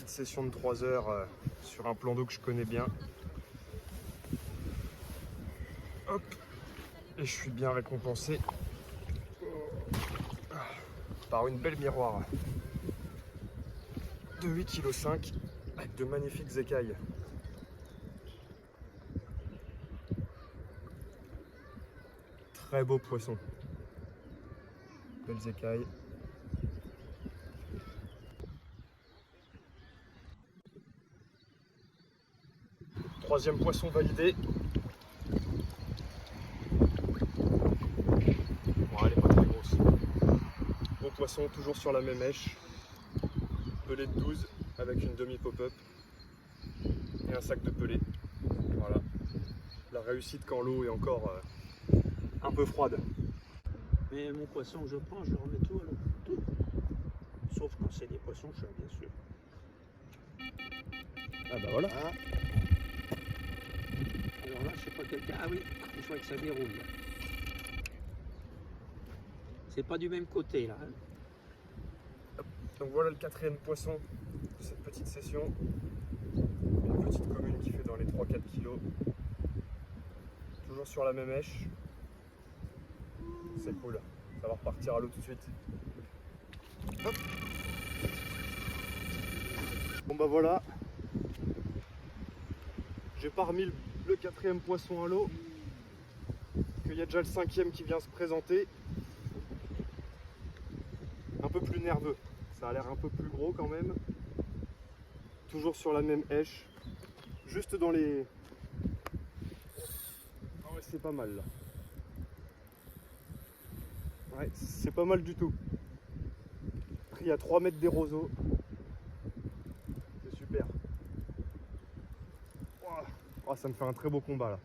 petite session de 3 heures sur un plan d'eau que je connais bien. Hop. Et je suis bien récompensé par une belle miroir de 8,5 kg avec de magnifiques écailles. Très beau poisson. Belles écailles. Troisième poisson validé. Bon, elle est pas très grosse. Beau poisson, toujours sur la même mèche. Pelé de 12 avec une demi pop-up et un sac de pelé. Voilà. La réussite quand l'eau est encore un peu froide. Mais mon poisson que je prends, je le remets tout à l'eau. Tout. Sauf quand c'est des poissons chats, bien sûr. Ah bah voilà. Ah. Alors là, je sais pas quelqu'un. Ah oui, je vois que ça déroule. C'est pas du même côté là. Hein. Donc voilà le quatrième poisson de cette petite session. Une petite commune qui fait dans les 3-4 kilos. Toujours sur la même mèche. C'est cool. Ça va repartir à l'eau tout de suite. Hop. Bon bah voilà. J'ai pas remis le quatrième poisson à l'eau. Qu'il y a déjà le cinquième qui vient se présenter. Un peu plus nerveux. Ça a l'air un peu plus gros quand même. Toujours sur la même hèche. Juste dans les... Ah ouais, c'est pas mal là. Ouais, c'est pas mal du tout. Pris à 3 mètres des roseaux. C'est super. Oh, ça me fait un très beau combat là.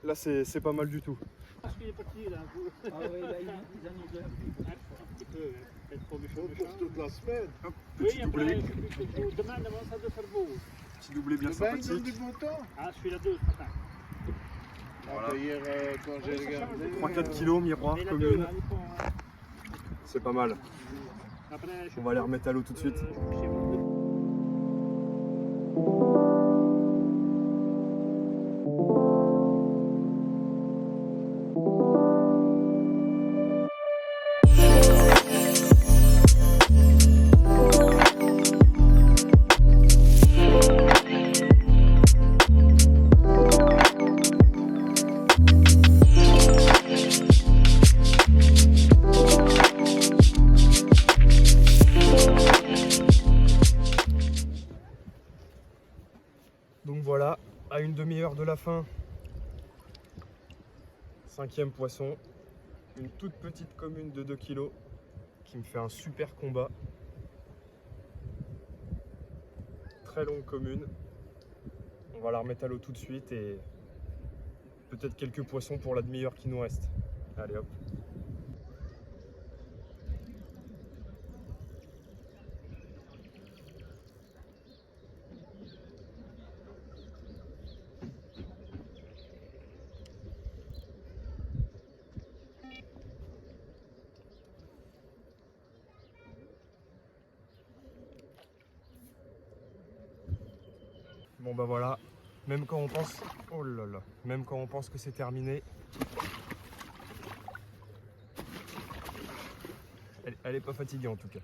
Là c'est pas mal du tout. Parce qu'il est parti là. Ah oui, là il a mis de un petit peu. Peut-être pour du chaud. Pour toute la semaine. Petit doublé. Demain, ça doit faire beau. Petit doublé bien Le bain, il donne sympathique. du bon temps. Ah, je suis là 2 ce matin. Voilà. Hier, quand j'ai regardé. 3-4 kilos, miroir, Mais la commune. 2, là, elle est pas, C'est pas mal. Après, On va les remettre à l'eau tout de suite. Donc voilà, à une demi-heure de la fin, cinquième poisson, une toute petite commune de 2 kilos qui me fait un super combat. Très longue commune. On va la remettre à l'eau tout de suite et peut-être quelques poissons pour la demi-heure qui nous reste. Allez hop. Bon bah voilà, même quand on pense, oh là là, même quand on pense que c'est terminé, elle est pas fatiguée en tout cas.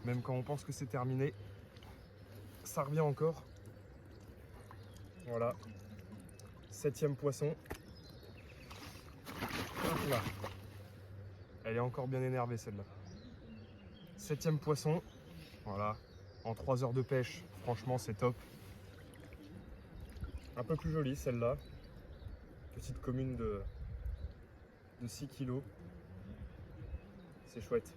Même quand on pense que c'est terminé, ça revient encore. Voilà, septième poisson. Hop là. Elle est encore bien énervée celle-là. Septième poisson, voilà, en 3 heures de pêche, franchement c'est top. Un peu plus jolie celle-là. Petite commune de 6 kilos. C'est chouette.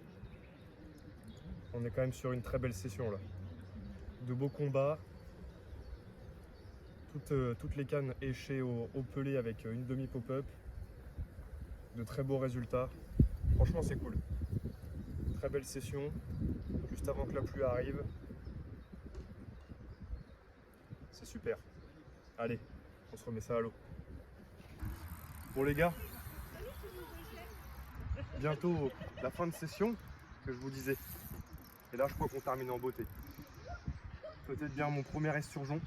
On est quand même sur une très belle session là. De beaux combats. Toutes les cannes échées au pelé avec une demi pop-up. De très beaux résultats. Franchement c'est cool. Très belle session. Juste avant que la pluie arrive. C'est super. Allez, on se remet ça à l'eau. Bon les gars, bientôt la fin de session que je vous disais. Et là je crois qu'on termine en beauté. peut-être bien mon premier esturgeon.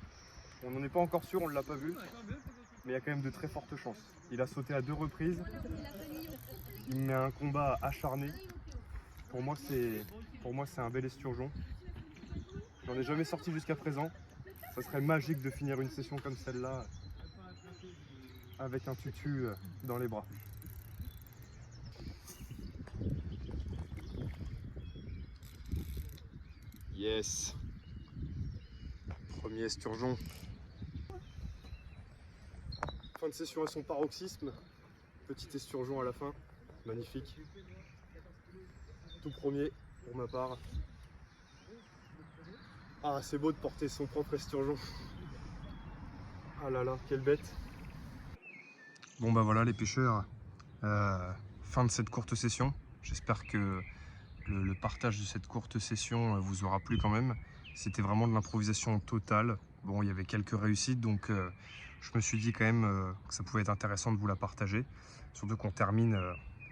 On n'en est pas encore sûr, on ne l'a pas vu, mais il y a quand même de très fortes chances. Il a sauté à 2 reprises, il met un combat acharné. Pour moi c'est un bel esturgeon. J'en ai jamais sorti jusqu'à présent. Ça serait magique de finir une session comme celle-là avec un tutu dans les bras. Yes! Premier esturgeon. Fin de session à son paroxysme. Petit esturgeon à la fin. Magnifique. Tout premier pour ma part. Ah, c'est beau de porter son propre esturgeon. Ah là là, quelle bête. Bon bah voilà les pêcheurs, fin de cette courte session. J'espère que le partage de cette courte session vous aura plu quand même. C'était vraiment de l'improvisation totale. Bon, il y avait quelques réussites, donc je me suis dit quand même que ça pouvait être intéressant de vous la partager. Surtout qu'on termine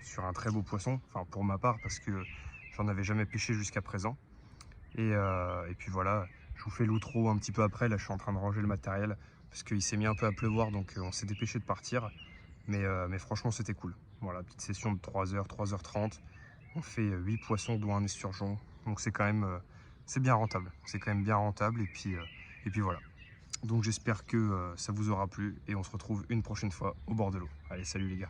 sur un très beau poisson, enfin pour ma part, parce que j'en avais jamais pêché jusqu'à présent. Et puis voilà, je vous fais l'outro un petit peu après. Là, je suis en train de ranger le matériel parce qu'il s'est mis un peu à pleuvoir, donc on s'est dépêché de partir. Mais franchement, c'était cool. Voilà, petite session de 3h, 3h30. On fait 8 poissons, dont un esturgeon. Donc c'est quand même c'est bien rentable. C'est quand même bien rentable. Et puis voilà. Donc j'espère que ça vous aura plu et on se retrouve une prochaine fois au bord de l'eau. Allez, salut les gars.